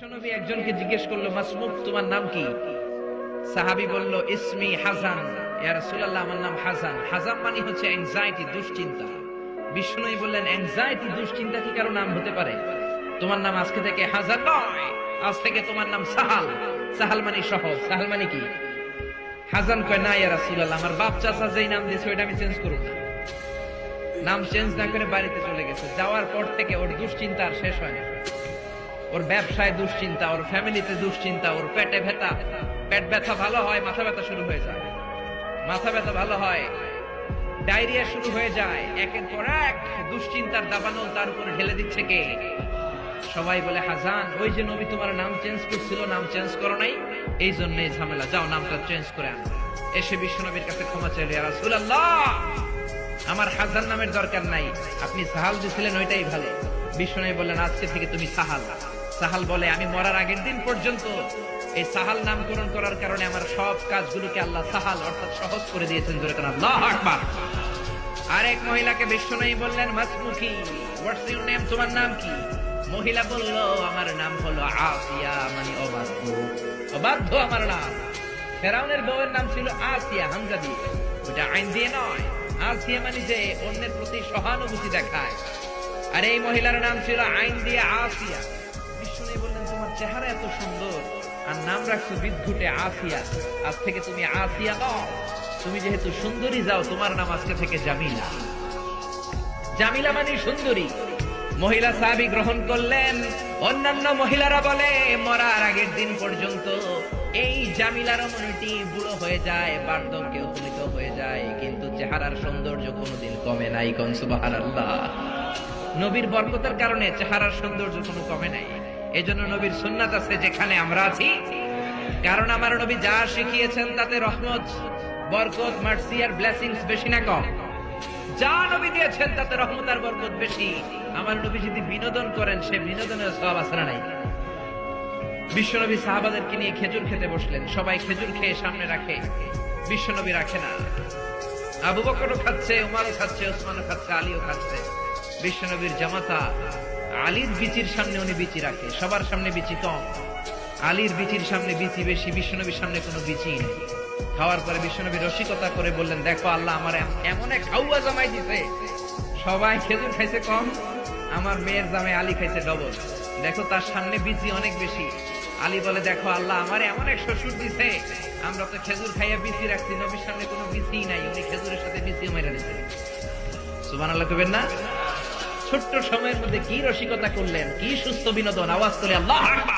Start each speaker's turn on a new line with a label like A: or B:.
A: বিশ্বনবী একজনকে জিজ্ঞেস করলো, মাসমুক, তোমার নাম কি? সাহাবী বলল, ইসমি হাসান, ইয়া রাসূলুল্লাহ, আমার নাম হাসান। হাসান মানে হচ্ছে অ্যাংজাইটি, দুশ্চিন্তা। বিশ্বনবী বললেন, অ্যাংজাইটি, দুশ্চিন্তা কি কারো নাম হতে পারে? তোমার নাম আজকে থেকে হাসান নয়, আজ থেকে তোমার নাম সাহাল। সাহাল মানে সহজ। সাহাল মানে কি? হাসান কয়, না ইয়া রাসূলুল্লাহ, আমার বাপ চাচা যেই নাম দিয়েছে ওইটা আমি চেঞ্জ করব না। নাম চেঞ্জ না করে বাড়িতে চলে গেছে। যাওয়ার পর থেকে ওর দুশ্চিন্তা আর শেষ হয় না। ওর ব্যবসায় দুশ্চিন্তা, ওর ফ্যামিলিতে দুশ্চিন্তা, ওর পেটে ব্যথা, পেট ব্যথা ভালো হয়, মাথা ব্যথা শুরু হয়ে যায়, মাথা ব্যথা ভালো হয়, ডায়রিয়া শুরু হয়ে যায়। একের পর এক দুশ্চিন্তার দাবানল তার উপর ঢেলে দিচ্ছে কে? সবাই বলে, হাসান, ওই যে নবী তোমার নাম চেঞ্জ করছিল, নাম চেঞ্জ করো নাই, এই জন্যই ঝামেলা, যাও নামটা চেঞ্জ করে আনো। এসে বিশ্বনবীর কাছে ক্ষমা চাইল, ইয়া রাসূলুল্লাহ, আমার হাসান নামের দরকার নাই, আপনি সাহাল দিছিলেন ওইটাই ভালো। বিশ্বনবী বললেন, আজকে থেকে তুমি সাহাল। সাহাল বলে, আমি মরার আগের দিন পর্যন্ত এই সাহাল নামকরণ করার কারণে আমার সব কাজগুলোকে আল্লাহ সাহাল অর্থাৎ সহজ করে দিয়েছেন। জোরে করে আল্লাহু আকবার। আরেক মহিলাকে বিশ্বনবী বললেন, মাসমুকি, হোয়াটস ইউর নেম, তোমার নাম কি? মহিলা বলল, আমার নাম হলো আসিয়া, মানে অবাধ্য। অবাধ্য আমার নাম। ফেরাউনের বউয়ের নাম ছিল আসিয়া, হামজা দিয়ে, ওটা আইন দিয়ে নয়। আসিয়া মানে যে অন্যের প্রতি সহানুভূতি দেখায়। আর এই মহিলার নাম ছিল আইন দিয়ে আসিয়া। বিষ্ণু বললেন, তোমার চেহারা এত সুন্দর আর নাম রাখছো বিদ্ঘুটে আসিয়া, আজ থেকে তুমি আসিয়া নও, তুমি যেহেতু সুন্দরী, যাও, তোমার নাম আজকে থেকে জামিলা। জামিলা মানে সুন্দরী। মহিলা সাহাবী গ্রহণ করলেন। অন্যান্য মহিলারা বলে, মরার আগের দিন পর্যন্ত এই জামিলার মনটি বুড়ো হয়ে যায়, বার্ধক্যে উপনীত হয়ে যায়, কিন্তু চেহারার সৌন্দর্য কোনোদিন কমে নাই। কোন সুবহানাল্লাহ। নবীর বরকতের কারণে চেহারার সৌন্দর্য কোনো কমে নাই। এজন্য নবীর সুন্নাত আছে যেখানে আমরা আছি, কারণ আমার নবী যা শিখিয়েছেন তাতে রহমত, বরকত, মার্সি আর ব্লেসিংস বেশি না কম? যা নবী দিয়েছেন তাতে রহমত আর বরকত বেশি। আমার নবী যদি বিনোদন করেন, সে বিনোদনের সওয়াব আছে না নাই? বিশ্বনবী সাহাবাদেরকে নিয়ে খেজুর খেতে বসলেন। সবাই খেজুর খেয়ে সামনে রাখে, বিশ্বনবী রাখে না। আবু বকরও খাচ্ছে, উমারও খাচ্ছে, ওসমানও খাচ্ছে, আলীও খাচ্ছে। বিশ্বনবীর জামাতা আলীর বিচির সামনে উনি বিচি রাখে। সবার সামনে বিচি কম, আলীর বিচির সামনে বিচি বেশি, বিশ্বনবীর সামনে কোনো বিচি নেই। খাওয়ার পরে বিশ্বনবী রসিকতা করে বললেন, দেখো, আল্লাহ আমার এমন এক খাওয়া জামাই দিছে, সবাই খেজুর খাইছে কম, আমার মেয়ের জামাই আলী খাইছে ডবল। দেখো, তার সামনে বিচি অনেক বেশি। আলী বলে, দেখো, আল্লাহ আমার এমন এক শ্বশুর দিছে, আমরা তো খেজুর খাইয়া বিচি রাখছি, নবীর সামনে কোনো বিচি নাই, উনি খেজুরের সাথে বিচিও মেরে দিছে। সুবহানাল্লাহ কইবেন না? ছোট্ট সময়ের মধ্যে কি রসিকতা করলেন, কি সুস্থ বিনোদন। আওয়াজ করে আল্লাহু আকবার।